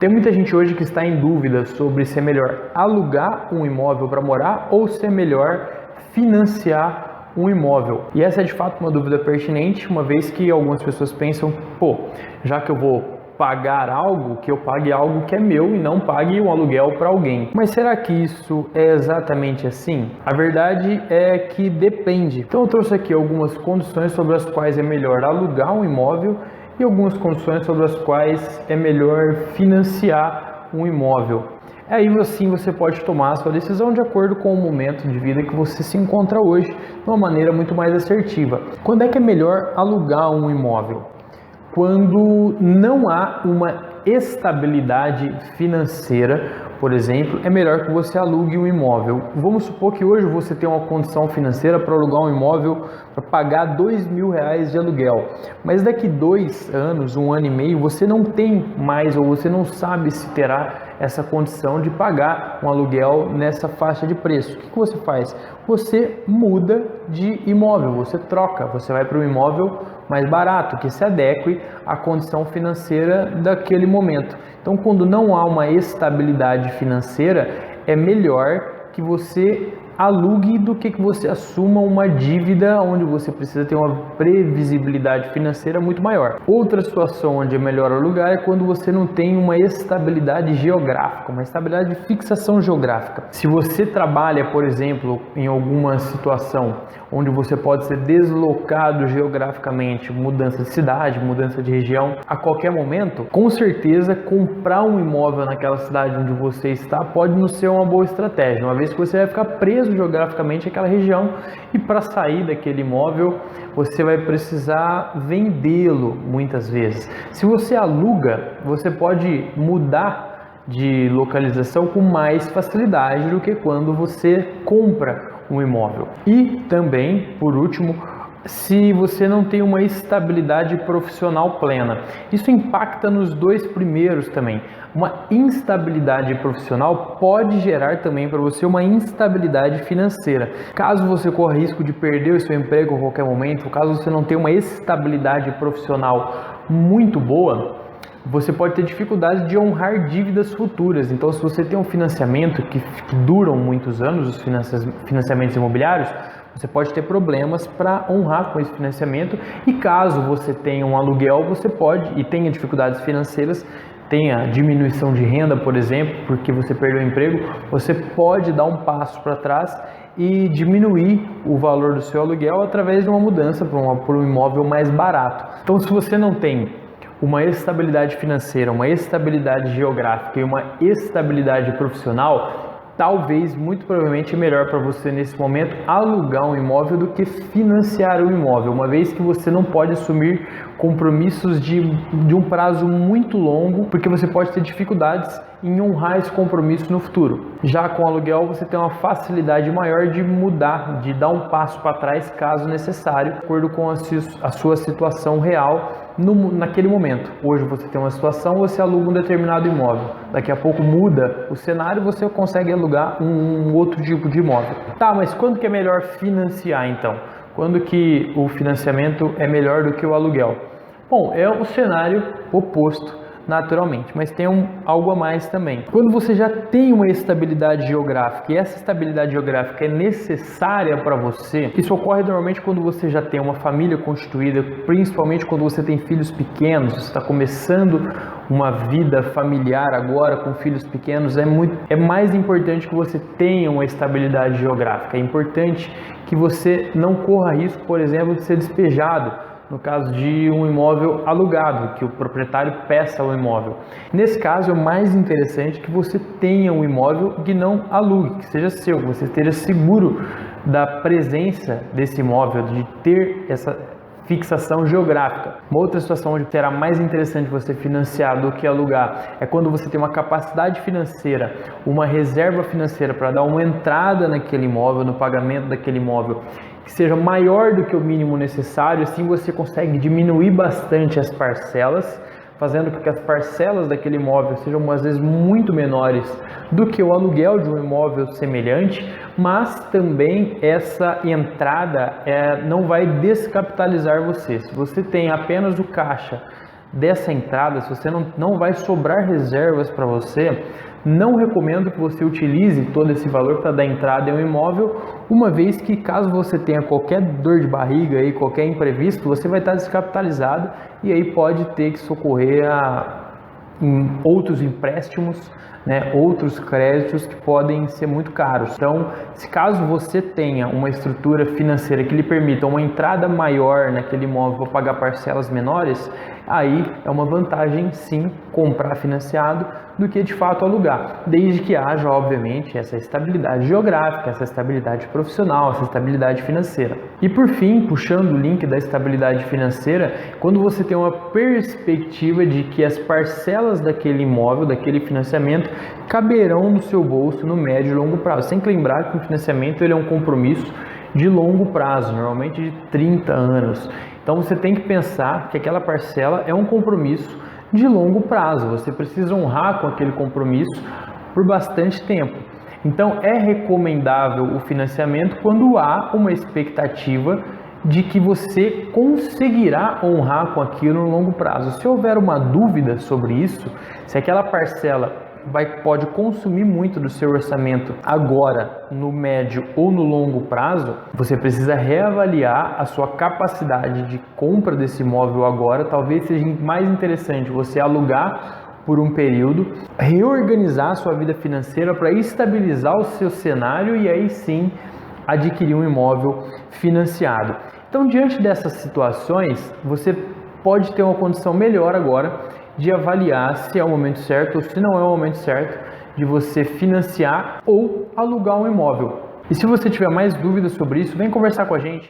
Tem muita gente hoje que está em dúvida sobre se é melhor alugar um imóvel para morar ou se é melhor financiar um imóvel. E essa é de fato uma dúvida pertinente, uma vez que algumas pessoas pensam, já que eu vou pagar algo, que eu pague algo que é meu e não pague um aluguel para alguém. Mas será que isso é exatamente assim? A verdade é que depende. Então eu trouxe aqui algumas condições sobre as quais é melhor alugar um imóvel e algumas condições sobre as quais é melhor financiar um imóvel. Aí assim você pode tomar a sua decisão de acordo com o momento de vida que você se encontra hoje, de uma maneira muito mais assertiva. Quando é que é melhor alugar um imóvel? Quando não há uma estabilidade financeira, por exemplo, é melhor que você alugue um imóvel. Vamos supor que hoje você tem uma condição financeira para alugar um imóvel para pagar R$2.000 de aluguel, mas daqui 2 anos, 1 ano e meio, você não tem mais ou você não sabe se terá essa condição de pagar um aluguel nessa faixa de preço. O que você faz? Você muda de imóvel, você troca, você vai para um imóvel mais barato, que se adeque à condição financeira daquele momento. Então, quando não há uma estabilidade financeira, é melhor que você alugue do que você assuma uma dívida onde você precisa ter uma previsibilidade financeira muito maior. Outra situação onde é melhor alugar é quando você não tem uma estabilidade geográfica, uma estabilidade de fixação geográfica. Se você trabalha, por exemplo, em alguma situação onde você pode ser deslocado geograficamente, mudança de cidade, mudança de região, a qualquer momento, com certeza comprar um imóvel naquela cidade onde você está pode não ser uma boa estratégia, uma vez que você vai ficar preso geograficamente àquela região e para sair daquele imóvel você vai precisar vendê-lo muitas vezes. Se você aluga, você pode mudar de localização com mais facilidade do que quando você compra um imóvel. E também, por último, se você não tem uma estabilidade profissional plena. Isso impacta nos 2 primeiros também. Uma instabilidade profissional pode gerar também para você uma instabilidade financeira. Caso você corra risco de perder o seu emprego a qualquer momento, caso você não tenha uma estabilidade profissional muito boa, você pode ter dificuldade de honrar dívidas futuras. Então, se você tem um financiamento que duram muitos anos, os financiamentos imobiliários, você pode ter problemas para honrar com esse financiamento. E caso você tenha um aluguel, você pode e tenha dificuldades financeiras, tenha diminuição de renda, por exemplo, porque você perdeu o emprego, você pode dar um passo para trás e diminuir o valor do seu aluguel através de uma mudança para um imóvel mais barato. Então, se você não tem uma estabilidade financeira, uma estabilidade geográfica e uma estabilidade profissional, talvez, muito provavelmente, é melhor para você nesse momento alugar um imóvel do que financiar um imóvel, uma vez que você não pode assumir compromissos de um prazo muito longo, porque você pode ter dificuldades em honrar esse compromisso no futuro. Já com o aluguel, você tem uma facilidade maior de mudar, de dar um passo para trás caso necessário, de acordo com a sua situação real naquele momento. Hoje você tem uma situação, você aluga um determinado imóvel. Daqui a pouco muda o cenário, você consegue alugar um outro tipo de imóvel. Tá, mas quando que é melhor financiar então? Quando que o financiamento é melhor do que o aluguel? Bom, é o cenário oposto, naturalmente, mas tem algo a mais também. Quando você já tem uma estabilidade geográfica e essa estabilidade geográfica é necessária para você, isso ocorre normalmente quando você já tem uma família constituída, principalmente quando você tem filhos pequenos, você está começando uma vida familiar agora com filhos pequenos, é mais importante que você tenha uma estabilidade geográfica. É importante que você não corra risco, por exemplo, de ser despejado no caso de um imóvel alugado, que o proprietário peça o imóvel. Nesse caso, é mais interessante que você tenha um imóvel que não alugue, que seja seu, que você esteja seguro da presença desse imóvel, de ter essa fixação geográfica. Uma outra situação onde será mais interessante você financiar do que alugar é quando você tem uma capacidade financeira, uma reserva financeira para dar uma entrada naquele imóvel, no pagamento daquele imóvel, que seja maior do que o mínimo necessário. Assim você consegue diminuir bastante as parcelas, fazendo com que as parcelas daquele imóvel sejam às vezes muito menores do que o aluguel de um imóvel semelhante, mas também essa entrada não vai descapitalizar você. Se você tem apenas o caixa dessa entrada, se você não vai sobrar reservas para você, não recomendo que você utilize todo esse valor para dar entrada em um imóvel, uma vez que caso você tenha qualquer dor de barriga, aí, qualquer imprevisto, você vai estar descapitalizado e aí pode ter que socorrer em outros empréstimos, né, outros créditos que podem ser muito caros. Então, se caso você tenha uma estrutura financeira que lhe permita uma entrada maior naquele imóvel para pagar parcelas menores, aí é uma vantagem sim comprar financiado do que de fato alugar, desde que haja obviamente essa estabilidade geográfica, essa estabilidade profissional, essa estabilidade financeira. E por fim, puxando o link da estabilidade financeira, quando você tem uma perspectiva de que as parcelas daquele imóvel, daquele financiamento, caberão no seu bolso no médio e longo prazo. Você tem que lembrar que o financiamento ele é um compromisso de longo prazo, normalmente de 30 anos. Então você tem que pensar que aquela parcela é um compromisso de longo prazo. Você precisa honrar com aquele compromisso por bastante tempo. Então é recomendável o financiamento quando há uma expectativa de que você conseguirá honrar com aquilo no longo prazo. Se houver uma dúvida sobre isso, se aquela parcela pode consumir muito do seu orçamento agora, no médio ou no longo prazo, você precisa reavaliar a sua capacidade de compra desse imóvel agora. Talvez seja mais interessante você alugar por um período, reorganizar a sua vida financeira para estabilizar o seu cenário e aí sim adquirir um imóvel financiado. Então, diante dessas situações, você pode ter uma condição melhor agora de avaliar se é o momento certo ou se não é o momento certo de você financiar ou alugar um imóvel. E se você tiver mais dúvidas sobre isso, vem conversar com a gente.